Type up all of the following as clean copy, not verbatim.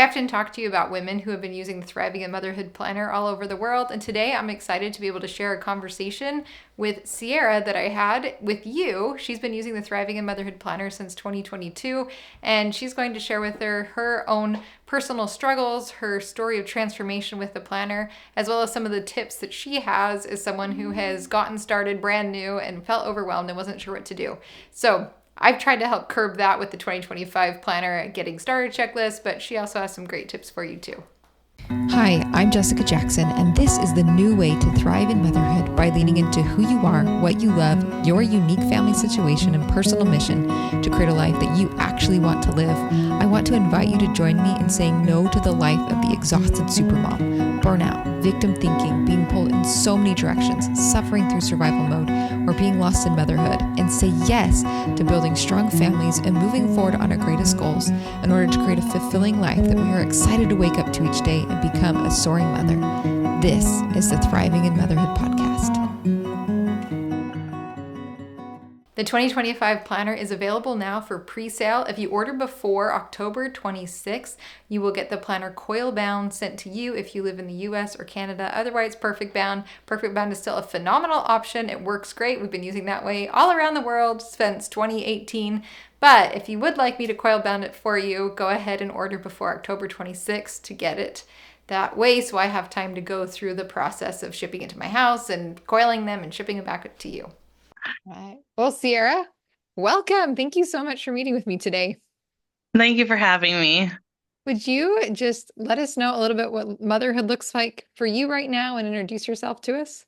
often talk to you about women who have been using the Thriving in Motherhood Planner all over the world. And today I'm excited to be able to share a conversation with Cierra that I had with you. She's been using the Thriving in Motherhood Planner since 2022, and she's going to share with her own personal struggles, her story of transformation with the planner, as well as some of the tips that she has as someone who has gotten started brand new and felt overwhelmed and wasn't sure what to do. So I've tried to help curb that with the 2025 planner getting started checklist, but she also has some great tips for you too. Hi, I'm Jessica Jackson, and this is the new way to thrive in motherhood by leaning into who you are, what you love, your unique family situation, and personal mission to create a life that you actually want to live. I want to invite you to join me in saying no to the life of the exhausted supermom, burnout, victim thinking, being pulled in so many directions, suffering through survival mode, or being lost in motherhood, and say yes to building strong families and moving forward on our greatest goals in order to create a fulfilling life that we are excited to wake up to each day and become a soaring mother. This is the Thriving in Motherhood podcast. The 2025 planner is available now for pre-sale. If you order before October 26th, you will get the planner coil bound sent to you if you live in the US or Canada. Otherwise, Perfect Bound. Perfect Bound is still a phenomenal option. It works great. We've been using that way all around the world since 2018. But if you would like me to coil bound it for you, go ahead and order before October 26th to get it that way, so I have time to go through the process of shipping it to my house and coiling them and shipping them back to you. All right. Well, Cierra, welcome. Thank you so much for meeting with me today. Thank you for having me. Would you just let us know a little bit what motherhood looks like for you right now and introduce yourself to us?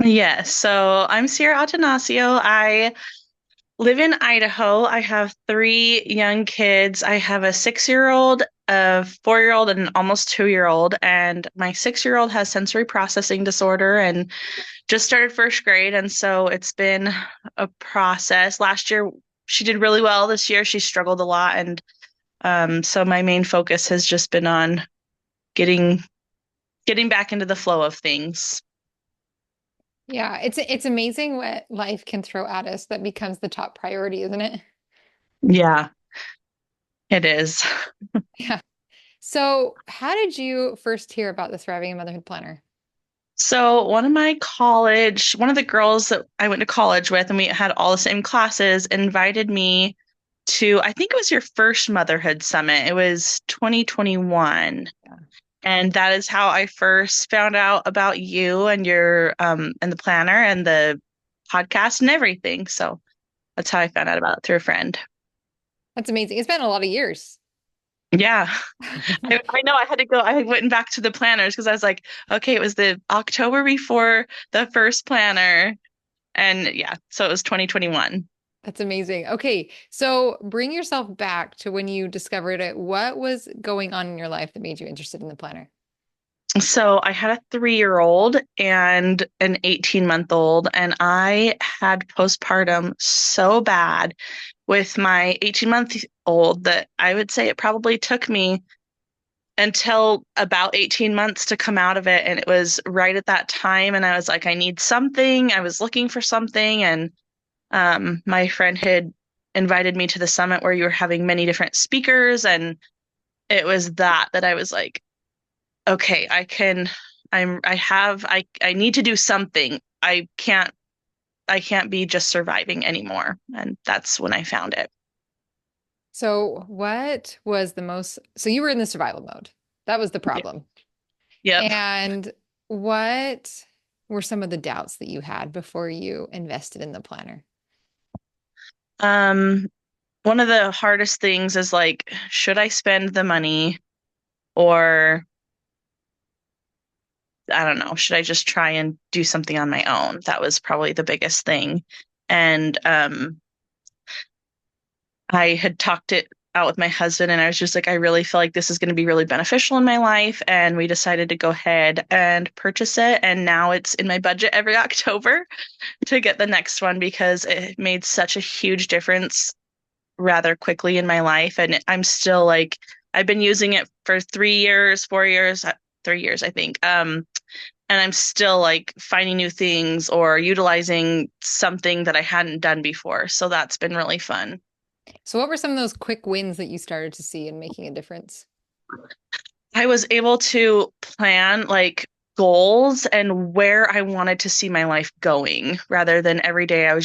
Yes, so I'm Cierra Atanasio. I live in Idaho. I have three young kids. I have a 6-year-old, a 4-year-old, and an almost 2-year-old. And my 6-year-old has sensory processing disorder and just started first grade. And so it's been a process. Last year, she did really well. This year, she struggled a lot. And so my main focus has just been on getting back into the flow of things. Yeah, it's amazing what life can throw at us that becomes the top priority, isn't it? Yeah, it is. Yeah. So, how did you first hear about the Thriving in Motherhood Planner? So one of the girls that I went to college with, and we had all the same classes, invited me to, I think it was your first motherhood summit. It was 2021. Yeah. And that is how I first found out about you and your and the planner and the podcast and everything. So that's how I found out about it through a friend. That's amazing. It's been a lot of years. Yeah. I know I had to go. I went back to the planners because I was like, okay, it was the October before the first planner. And yeah, so it was 2021. That's amazing. Okay, so bring yourself back to when you discovered it. What was going on in your life that made you interested in the planner? So I had a 3-year-old and an 18-month-old, and I had postpartum so bad with my 18-month-old that I would say it probably took me until about 18 months to come out of it. And it was right at that time. And I was like, I need something. I was looking for something. And my friend had invited me to the summit where you were having many different speakers. And it was that I was like, okay, I need to do something. I can't be just surviving anymore. And that's when I found it. So, what was the most, so you were in the survival mode. That was the Yeah. problem. Yep. And what were some of the doubts that you had before you invested in the planner? Um, One of the hardest things is like, should I spend the money or I don't know, should I just try and do something on my own? That was probably the biggest thing. And I had talked it out with my husband, and I was just like, I really feel like this is going to be really beneficial in my life. And we decided to go ahead and purchase it. And now it's in my budget every October to get the next one because it made such a huge difference rather quickly in my life. And I'm still like, I've been using it for 3 years, 4 years, 3 years, I think. And I'm still like finding new things or utilizing something that I hadn't done before. So that's been really fun. So, what were some of those quick wins that you started to see in making a difference? I was able to plan like goals and where I wanted to see my life going rather than every day I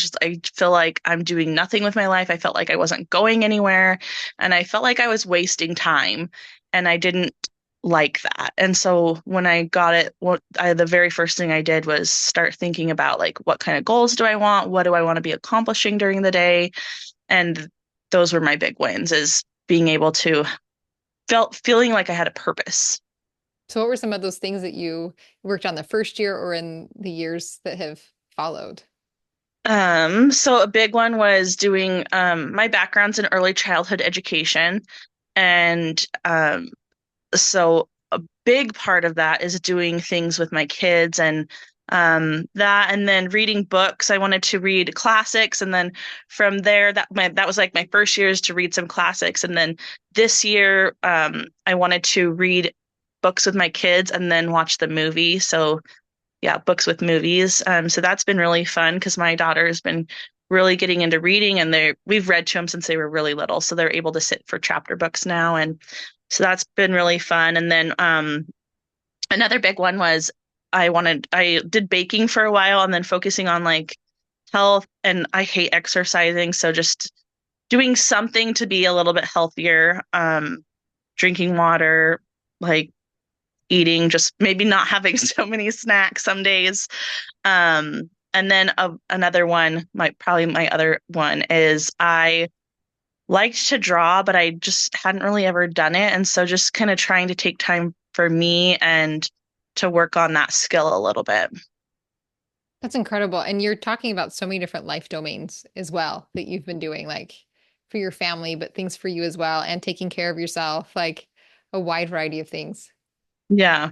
feel like I'm doing nothing with my life. I felt like I wasn't going anywhere and I felt like I was wasting time and I didn't like that. And so when I got it, the very first thing I did was start thinking about like what kind of goals do I want? What do I want to be accomplishing during the day? And those were my big wins is being able to feeling like I had a purpose. So what were some of those things that you worked on the first year or in the years that have followed? So a big one was doing my background's in early childhood education. And so a big part of that is doing things with my kids and that and then reading books. I wanted to read classics and then from there that was like my first year is to read some classics. And then this year I wanted to read books with my kids and then watch the movie. So yeah, books with movies. So that's been really fun because my daughter has been really getting into reading and we've read to them since they were really little. So they're able to sit for chapter books now. And so that's been really fun. And then another big one was I did baking for a while and then focusing on like health and I hate exercising. So just doing something to be a little bit healthier, drinking water, like eating, just maybe not having so many snacks some days. And then another one, my other one is I liked to draw, but I just hadn't really ever done it. And so just kind of trying to take time for me and to work on that skill a little bit. That's incredible. And you're talking about so many different life domains as well that you've been doing, like for your family, but things for you as well, and taking care of yourself, like a wide variety of things. Yeah.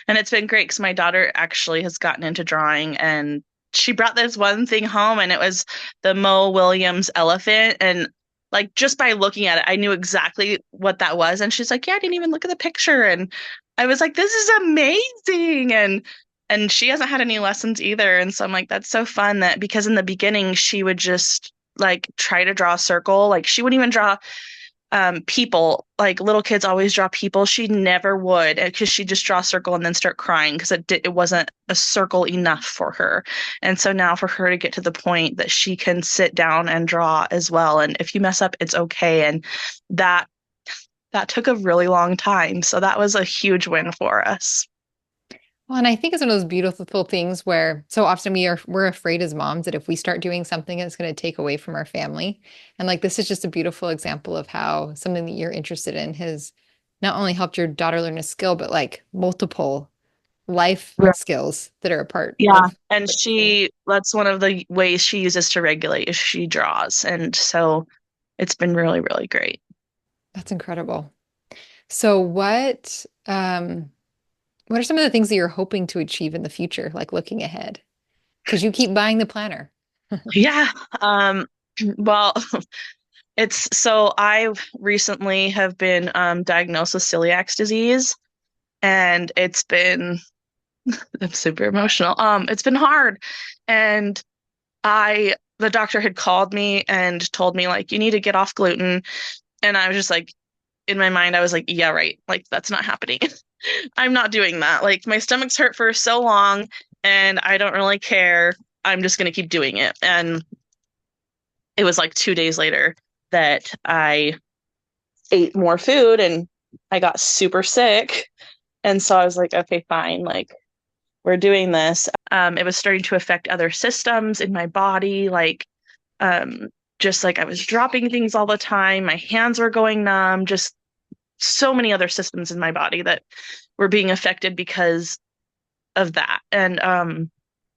And it's been great because my daughter actually has gotten into drawing and she brought this one thing home and it was the Mo Williams elephant. And like just by looking at it, I knew exactly what that was. And she's like, yeah, I didn't even look at the picture. And I was like, this is amazing. And she hasn't had any lessons either. And so I'm like, that's so fun that because in the beginning she would just like try to draw a circle. Like she wouldn't even draw people, like little kids always draw people. She never would because she'd just draw a circle and then start crying because it wasn't a circle enough for her. And so now for her to get to the point that she can sit down and draw as well. And if you mess up, it's okay. And that that took a really long time. So that was a huge win for us. Well, and I think it's one of those beautiful things where so often we're afraid as moms that if we start doing something, it's going to take away from our family. And like this is just a beautiful example of how something that you're interested in has not only helped your daughter learn a skill, but like multiple life Yeah. skills that are a part Yeah. of And what she's doing. that's one of the ways she uses to regulate is she draws. And so it's been really, really great. That's incredible. So what are some of the things that you're hoping to achieve in the future, like looking ahead? Because you keep buying the planner. Yeah. Well, it's so I recently have been diagnosed with celiac disease and I'm super emotional. It's been hard. And the doctor had called me and told me like you need to get off gluten. And I was just like in my mind, I was like, yeah, right. Like that's not happening. I'm not doing that. Like my stomach's hurt for so long and I don't really care. I'm just gonna keep doing it. And it was like 2 days later that I ate more food and I got super sick. And so I was like, okay, fine, like we're doing this. It was starting to affect other systems in my body, like um, just like I was dropping things all the time. My hands were going numb, just so many other systems in my body that were being affected because of that. And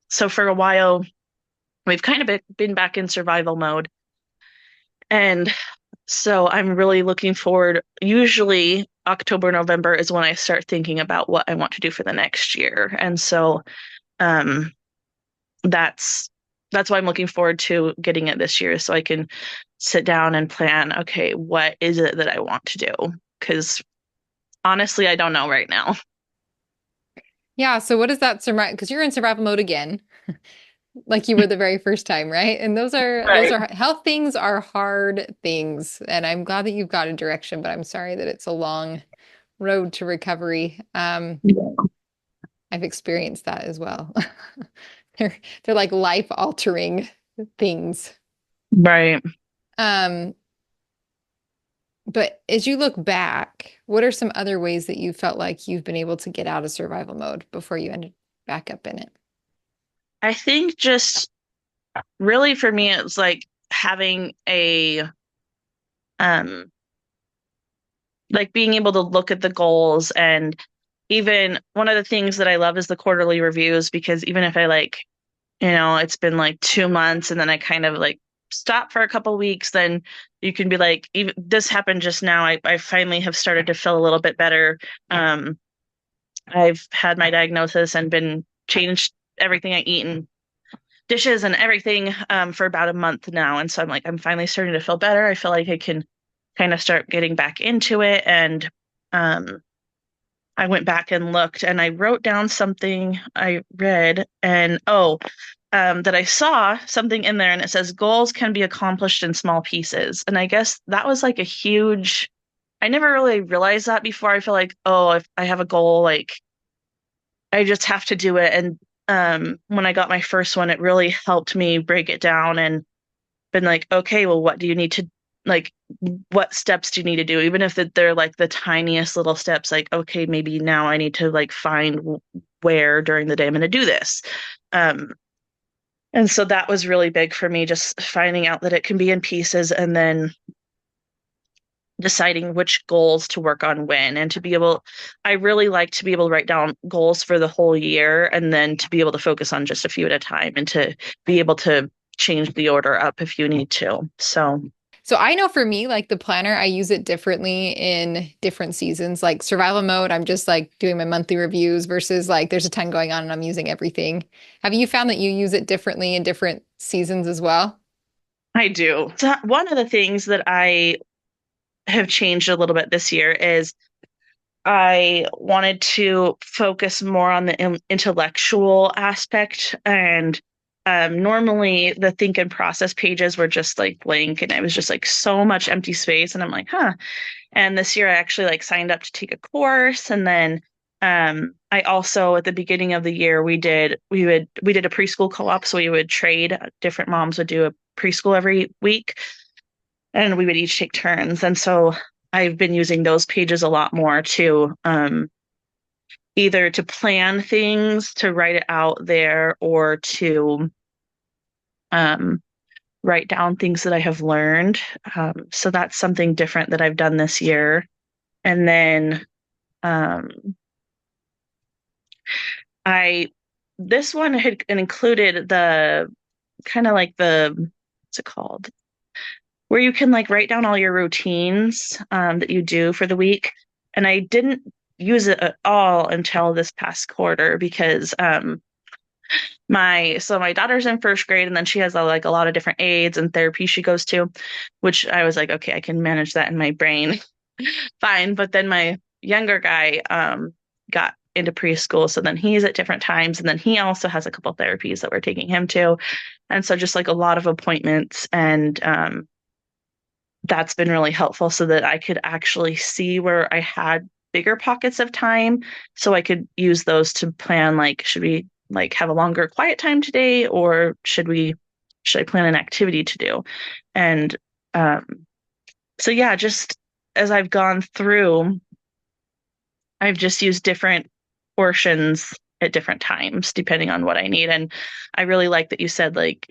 so for a while, we've kind of been back in survival mode. And so I'm really looking forward. Usually, October, November is when I start thinking about what I want to do for the next year. And so um, that's that's why I'm looking forward to getting it this year so I can sit down and plan, okay, what is it that I want to do? Because honestly, I don't know right now. Yeah, so what is that survival? Because you're in survival mode again, like you were the very first time, right? And those Right. are health things are hard things, and I'm glad that you've got a direction, but I'm sorry that it's a long road to recovery. Yeah. I've experienced that as well. They're they're like life altering things. Right. Um, but as you look back, what are some other ways that you felt like you've been able to get out of survival mode before you ended back up in it? I think just really for me, it's like having um, like being able to look at the goals. And even one of the things that I love is the quarterly reviews, because even if I like, it's been like 2 months and then I kind of like stop for a couple weeks, then you can be like, even this happened just now. I finally have started to feel a little bit better. Um, I've had my diagnosis and been changed everything I eat and dishes and everything for about a month now. And so I'm like, I'm finally starting to feel better. I feel like I can kind of start getting back into it. And um, I went back and looked and I wrote down something I read that I saw something in there and it says goals can be accomplished in small pieces. And I guess that was like a huge, I never really realized that before. I feel like, oh, if I have a goal, like I just have to do it. And when I got my first one, it really helped me break it down and been like, okay, well, what do you need to like? What steps do you need to do? Even if they're like the tiniest little steps, like, okay, maybe now I need to like find where during the day I'm going to do this. Um, and so that was really big for me, just finding out that it can be in pieces and then deciding which goals to work on when and to be able I really like to be able to write down goals for the whole year and then to be able to focus on just a few at a time and to be able to change the order up if you need to. So So I know for me, like the planner, I use it differently in different seasons. Like survival mode, I'm just like doing my monthly reviews versus like there's a ton going on and I'm using everything. Have you found that you use it differently in different seasons as well? I do. So one of the things that I have changed a little bit this year is I wanted to focus more on the intellectual aspect. And normally the think and process pages were just like blank and it was just like so much empty space. And I'm like, huh. And this year I actually like signed up to take a course. And then I also at the beginning of the year we did a preschool co-op. So we would trade, different moms would do a preschool every week and we would each take turns. And so I've been using those pages a lot more to either to plan things, to write it out there, or to um, write down things that I have learned. So that's something different that I've done this year. And then um, I this one had included the kind of like the what's it called? Where you can like write down all your routines that you do for the week. And I didn't use it at all until this past quarter because my daughter's in first grade and then she has like a lot of different aids and therapy she goes to, which I was like, okay, I can manage that in my brain. Fine. But then my younger guy got into preschool. So then he's at different times. And then he also has a couple therapies that we're taking him to. And so just like a lot of appointments and that's been really helpful so that I could actually see where I had bigger pockets of time so I could use those to plan like should we like have a longer quiet time today or should I plan an activity to do? And um so yeah, just as I've gone through, I've just used different portions at different times depending on what I need. And I really like that you said like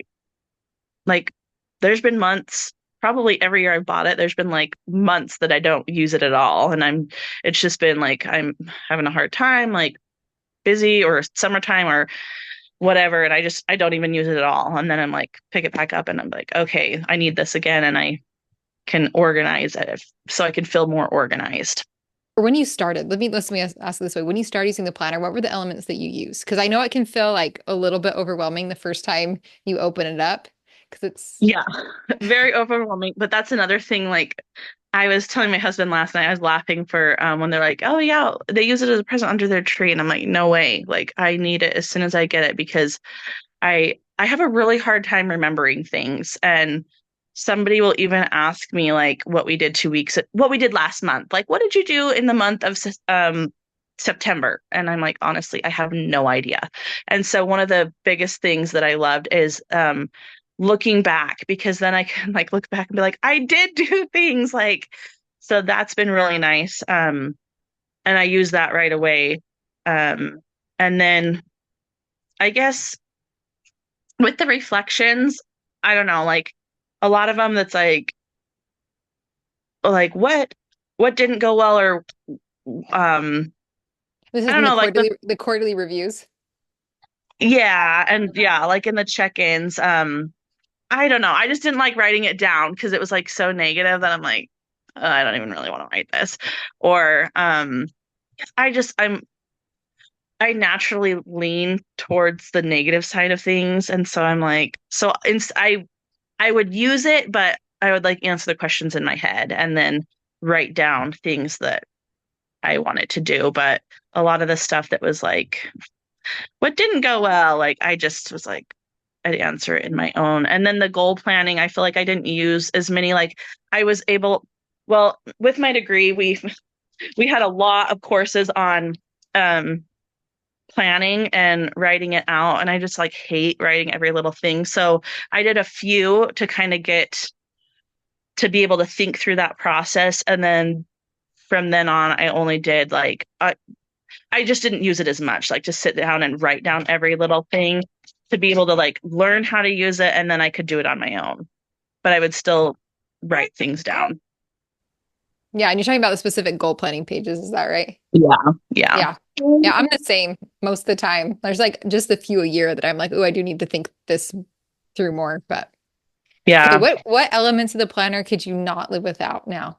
there's been months, probably every year I've bought it, there's been like months that I don't use it at all. And it's just been like, I'm having a hard time, like busy or summertime or whatever. And I don't even use it at all. And then I'm like, pick it back up and I'm like, okay, I need this again. And I can organize it so I can feel more organized. Or when you started, let me ask this way. When you started using the planner, what were the elements that you use? Because I know it can feel like a little bit overwhelming the first time you open it up because it's Yeah, very overwhelming. But that's another thing. Like I was telling my husband last night, I was laughing for when they're like, "Oh yeah, they use it as a present under their tree," and I'm like, "No way! Like I need it as soon as I get it because I have a really hard time remembering things, and somebody will even ask me like what we did last month. Like, what did you do in the month of September? And I'm like, honestly, I have no idea. And so one of the biggest things that I loved is looking back, because then I can like look back and be like, I did do things like, so that's been really nice. And I use that right away. And then I guess with the reflections, I don't know, like a lot of them that's like what didn't go well, or um This I is don't in know, like the quarterly reviews. yeah, and yeah, like in the check-ins, I don't know. I just didn't like writing it down because it was like so negative that I'm like, I don't even really want to write this. Or I naturally lean towards the negative side of things, and so I'm like, I would use it, but I would like answer the questions in my head and then write down things that I wanted to do. But a lot of the stuff that was like, what didn't go well, like I just was like, I'd answer it in my own. And then the goal planning, I feel like I didn't use as many, like I was able, well, with my degree, we had a lot of courses on um planning and writing it out. And I just like hate writing every little thing. So I did a few to kind of get to be able to think through that process. And then from then on, I only did like, I just didn't use it as much, like just sit down and write down every little thing to be able to like learn how to use it. And then I could do it on my own, but I would still write things down. Yeah, and you're talking about the specific goal planning pages, is that right? Yeah. Yeah. Yeah. Yeah, I'm the same most of the time. There's like just a few a year that I'm like, oh, I do need to think this through more. But okay, Yeah. what elements of the planner could you not live without now?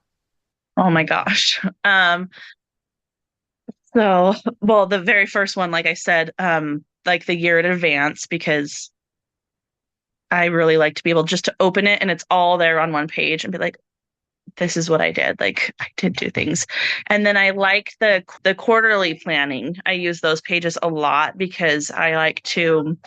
Oh my gosh. So, well, the very first one, like I said, like the year in advance, because I really like to be able just to open it and it's all there on one page and be like, this is what I did. Like I did do things. And then I like the quarterly planning. I use those pages a lot because I like to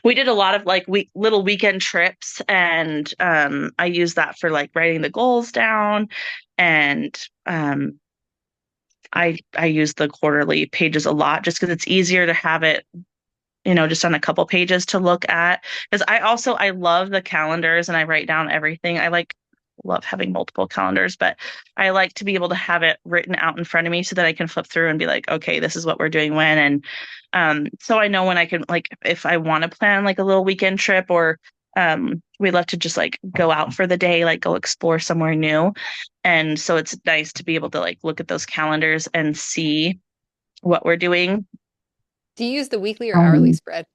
we did a lot of like little weekend trips, and I use that for like writing the goals down, and I use the quarterly pages a lot just because it's easier to have it, just on a couple pages to look at. Because I love the calendars and I write down everything. Love having multiple calendars, but I like to be able to have it written out in front of me so that I can flip through and be like, okay, this is what we're doing when. And so I know when I can, like, if I want to plan like a little weekend trip, or we love to just like go out for the day, like go explore somewhere new. And so it's nice to be able to like look at those calendars and see what we're doing. Do you use the weekly or hourly Um, spread?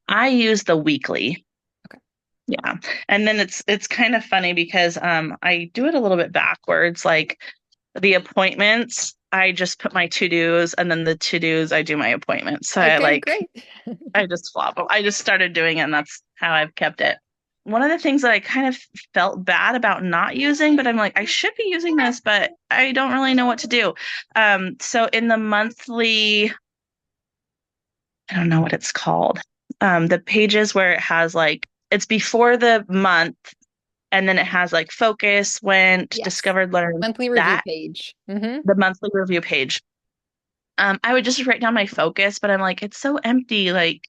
I use the weekly. Okay. Yeah. And then it's kind of funny because I do it a little bit backwards. Like the appointments, I just put my to-dos, and then the to-dos I do my appointments. So Okay, great. I just flop them. I just started doing it, and that's how I've kept it. One of the things that I kind of felt bad about not using, but I'm like, I should be using this, but I don't really know what to do. So in the monthly, I don't know what it's called. The pages where it has like it's before the month, and then it has like focus, went, Yes. discovered, learned, Monthly review that page. Hmm. the monthly review page. I would just write down my focus, but I'm like, it's so empty. Like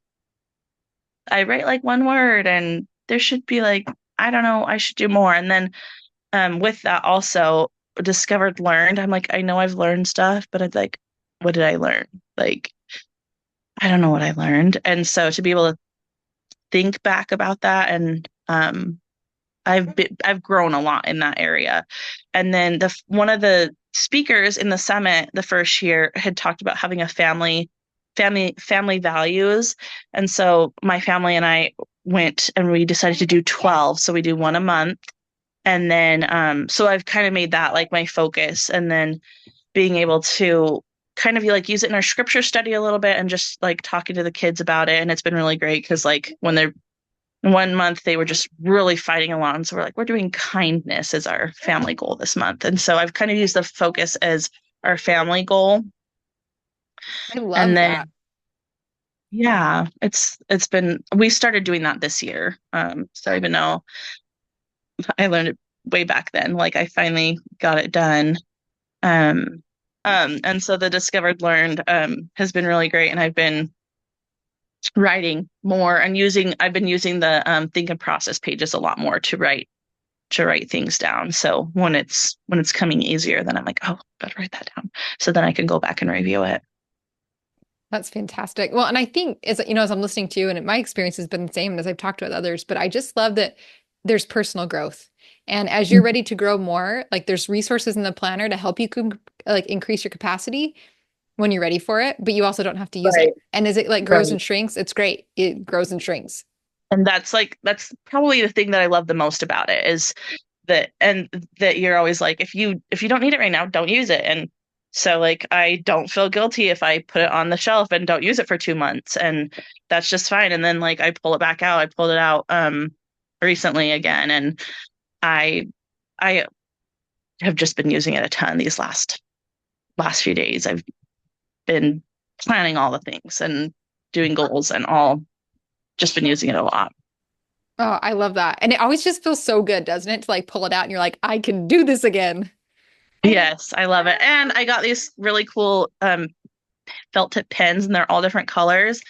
I write like one word, and there should be like, I don't know, I should do more. And then with that also discovered, learned. I'm like, I know I've learned stuff, but it's like, what did I learn? Like, I don't know what I learned. And so to be able to think back about that, and I've grown a lot in that area. And then the one of the speakers in the summit the first year had talked about having a family values. And so my family and I went and we decided to do 12. So we do one a month. And then so I've kind of made that like my focus, and then being able to kind of like use it in our scripture study a little bit and just like talking to the kids about it. And it's been really great because like when they're one month they were just really fighting along. So we're like, we're doing kindness as our family goal this month. And so I've kind of used the focus as our family goal. I And love then, that. Yeah, it's been we started doing that this year. So even though I learned it way back then, like I finally got it done. Um, and so the Discovered Learned has been really great, and I've been writing more and I've been using the think and process pages a lot more to write things down. So when it's coming easier, then I'm like, oh, better write that down. So then I can go back and review it. That's fantastic. Well, and I think as I'm listening to you, and my experience has been the same as I've talked with others, but I just love that there's personal growth. And as you're ready to grow more, like there's resources in the planner to help you like increase your capacity when you're ready for it, but you also don't have to use it. Right. And as it like grows Right. and shrinks, it's great. It grows and shrinks. And that's probably the thing that I love the most about it is that you're always like, if you don't need it right now, don't use it. And so like I don't feel guilty if I put it on the shelf and don't use it for 2 months, and that's just fine. And then like I pull it back out. I pulled it out recently again, and I I have just been using it a ton these last few days. I've been planning all the things and doing goals and all, just been using it a lot. Oh, I love that. And it always just feels so good, doesn't it? To like pull it out and you're like, I can do this again. Yes, I love it. And I got these really cool felt tip pens, and they're all different colors,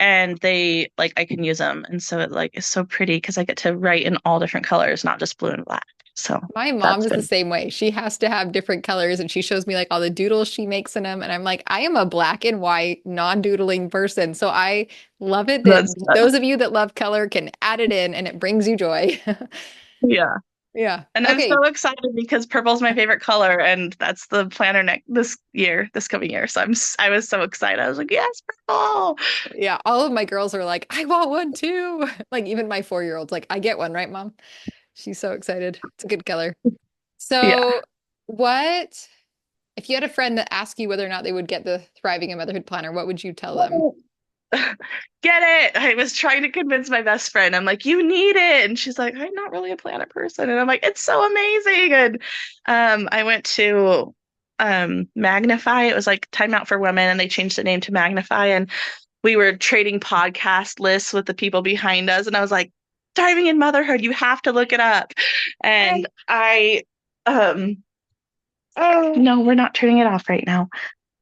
and they like I can use them. And so it like is so pretty because I get to write in all different colors, not just blue and black. So My mom that's is the been same way. She has to have different colors and she shows me like all the doodles she makes in them. And I'm like, I am a black and white non-doodling person. So I love it that that's those of you that love color can add it in and it brings you joy. yeah. Yeah. And I'm Okay. so excited because purple's my favorite color, and that's the planner next this coming year. So I was so excited. I was like, yes, purple. Yeah. All of my girls are like, I want one too. Like even my 4-year-old's like, I get one, right, mom? She's so excited. It's a good color. Yeah. So what if you had a friend that asked you whether or not they would get the Thriving in Motherhood Planner, what would you tell them? Get it. I was trying to convince my best friend. I'm like, you need it. And she's like, I'm not really a planner person. And I'm like, it's so amazing. And I went to Magnify. It was like Time Out for Women, and they changed the name to Magnify. And we were trading podcast lists with the people behind us. And I was like, Thriving in Motherhood, you have to look it up. And I no, we're not turning it off right now.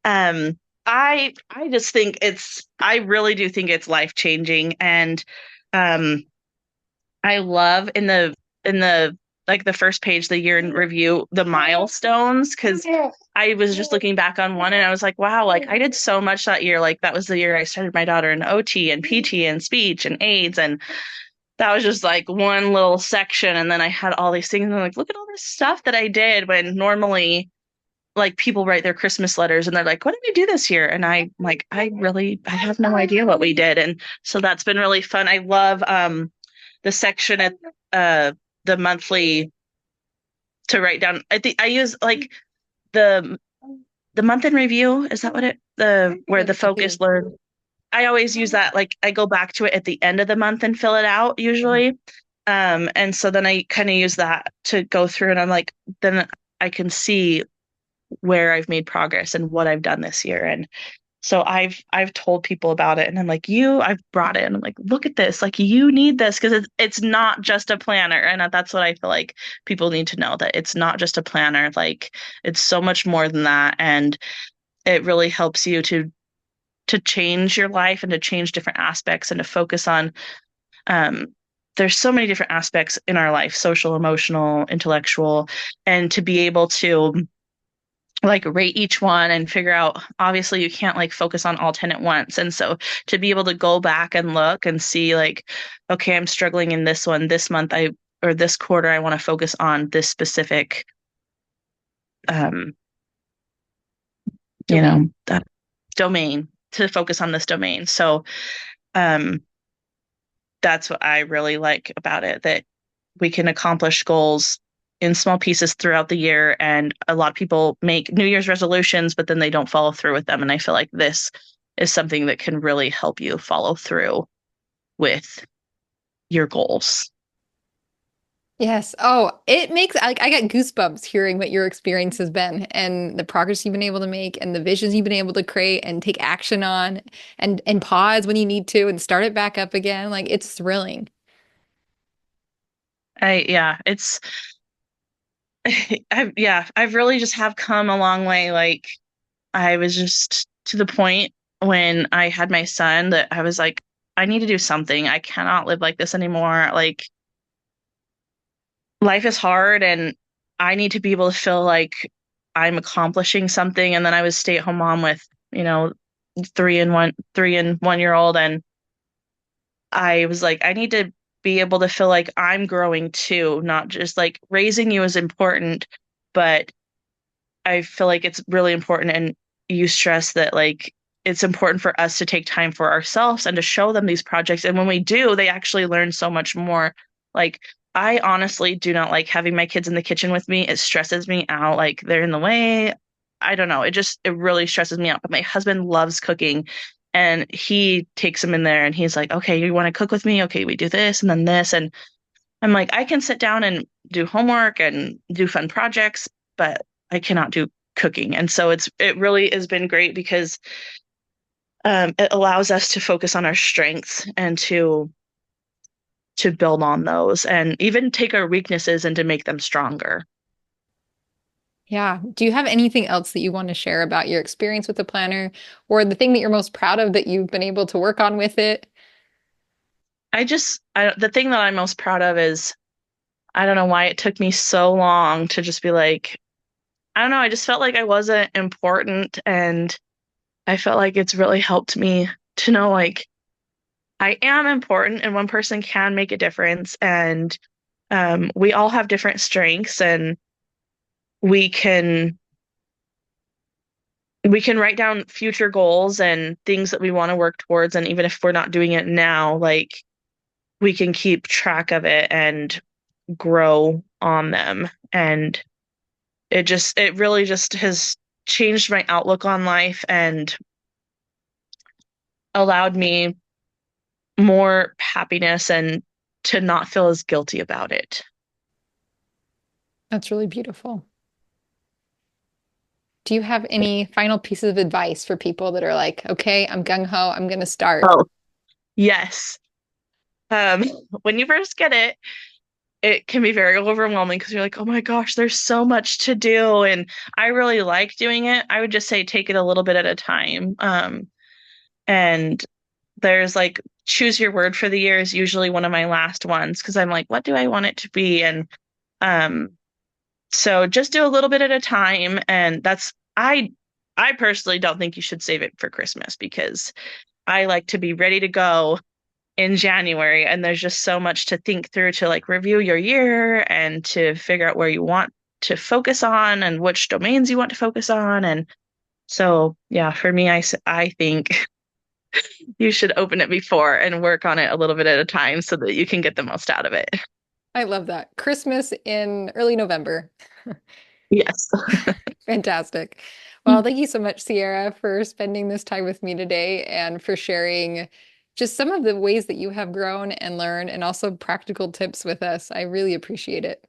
Um, I just think I really do think it's life changing, and um, I love in the like the first page, the year in review, the milestones, because I was just looking back on one and I was like, wow, like I did so much that year. Like that was the year I started my daughter in OT and PT and speech and AIDS, and that was just like one little section. And then I had all these things, and I'm like, look at all this stuff that I did when normally like people write their Christmas letters and they're like, what did we do this year? And I'm like, I have no idea what we did. And so that's been really fun. I love the section at uh the monthly to write down. I think I use like the the month in review. Is that what it the where the focus learn? I always use that. Like I go back to it at the end of the month and fill it out usually. And so then I kind of use that to go through, and I'm like, then I can see where I've made progress and what I've done this year. And so I've told people about it, and I'm like, I've brought it, and I'm like, look at this, like you need this because it's not just a planner. And that's what I feel like people need to know, that it's not just a planner. Like it's so much more than that, and it really helps you to change your life and to change different aspects and to focus on um there's so many different aspects in our life, social, emotional, intellectual, and to be able to like rate each one and figure out, obviously you can't like focus on all 10 at once, and so to be able to go back and look and see like, okay, I'm struggling in this one this month, I or this quarter I want to focus on this specific um you Domain. know domain, to focus on this domain. So um that's what I really like about it, that we can accomplish goals in small pieces throughout the year. And a lot of people make New Year's resolutions, but then they don't follow through with them. And I feel like this is something that can really help you follow through with your goals. Yes. Oh, it makes I get goosebumps hearing what your experience has been and the progress you've been able to make and the visions you've been able to create and take action on and pause when you need to and start it back up again. Like it's thrilling. Yeah, it's I've really just have come a long way. Like I was just to the point when I had my son that I was like, I need to do something. I cannot live like this anymore. Like life is hard and I need to be able to feel like I'm accomplishing something. And then I was stay-at-home mom with, you know, 3 and 1 year old. And I was like, I need to be able to feel like I'm growing too, not just like raising you is important, but I feel like it's really important. And you stress that like it's important for us to take time for ourselves and to show them these projects. And when we do, they actually learn so much more. Like, I honestly do not like having my kids in the kitchen with me. It stresses me out. Like, they're in the way. I don't know. It really stresses me out. But my husband loves cooking and he takes them in there and he's like, okay, you want to cook with me? Okay, we do this and then this. And I'm like, I can sit down and do homework and do fun projects, but I cannot do cooking. And so it really has been great because it allows us to focus on our strengths and to build on those and even take our weaknesses and to make them stronger. Yeah. Do you have anything else that you want to share about your experience with the planner or the thing that you're most proud of that you've been able to work on with it? The thing that I'm most proud of is I don't know why it took me so long to just be like, I don't know, I just felt like I wasn't important and I felt like it's really helped me to know like I am important and one person can make a difference. And we all have different strengths and we can we can write down future goals and things that we want to work towards. And even if we're not doing it now, like we can keep track of it and grow on them. And it really just has changed my outlook on life and allowed me more happiness and to not feel as guilty about it. That's really beautiful. Do you have any final pieces of advice for people that are like, okay, I'm gung ho, I'm going to start? Oh, yes. Um, when you first get it, it can be very overwhelming because you're like, oh my gosh, there's so much to do. And I really like doing it. I would just say take it a little bit at a time. And there's like choose your word for the year is usually one of my last ones because I'm like, what do I want it to be? And um, so just do a little bit at a time. And I personally don't think you should save it for Christmas because I like to be ready to go in January. And there's just so much to think through to like review your year and to figure out where you want to focus on and which domains you want to focus on. And so, yeah, for me, I think you should open it before and work on it a little bit at a time so that you can get the most out of it. I love that. Christmas in early November. Yes. Fantastic. Well, thank you so much, Sierra, for spending this time with me today and for sharing just some of the ways that you have grown and learned and also practical tips with us. I really appreciate it.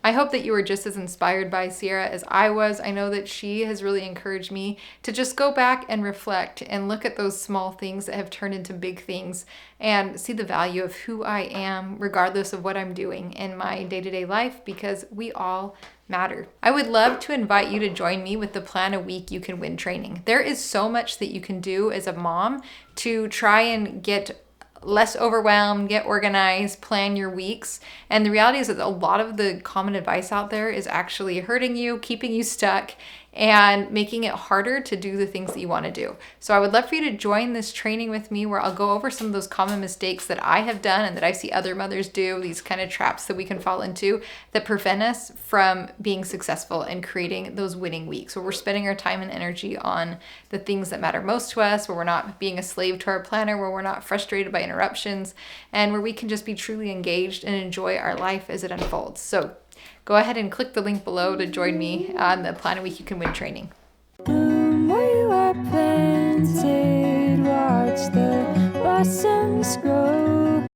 I hope that you were just as inspired by Cierra as I was. I know that she has really encouraged me to just go back and reflect and look at those small things that have turned into big things and see the value of who I am, regardless of what I'm doing in my day to day life, because we all matter. I would love to invite you to join me with the Plan a Week You Can Win training. There is so much that you can do as a mom to try and get less overwhelmed, get organized, plan your weeks. And the reality is that a lot of the common advice out there is actually hurting you, keeping you stuck, and making it harder to do the things that you want to do. So I would love for you to join this training with me where I'll go over some of those common mistakes that I have done and that I see other mothers do, these kind of traps that we can fall into that prevent us from being successful and creating those winning weeks where we're spending our time and energy on the things that matter most to us, where we're not being a slave to our planner, where we're not frustrated by interruptions, and where we can just be truly engaged and enjoy our life as it unfolds. So go ahead and click the link below to join me on the Plan a Week You Can Win training. Where you are planted, watch the blossoms grow.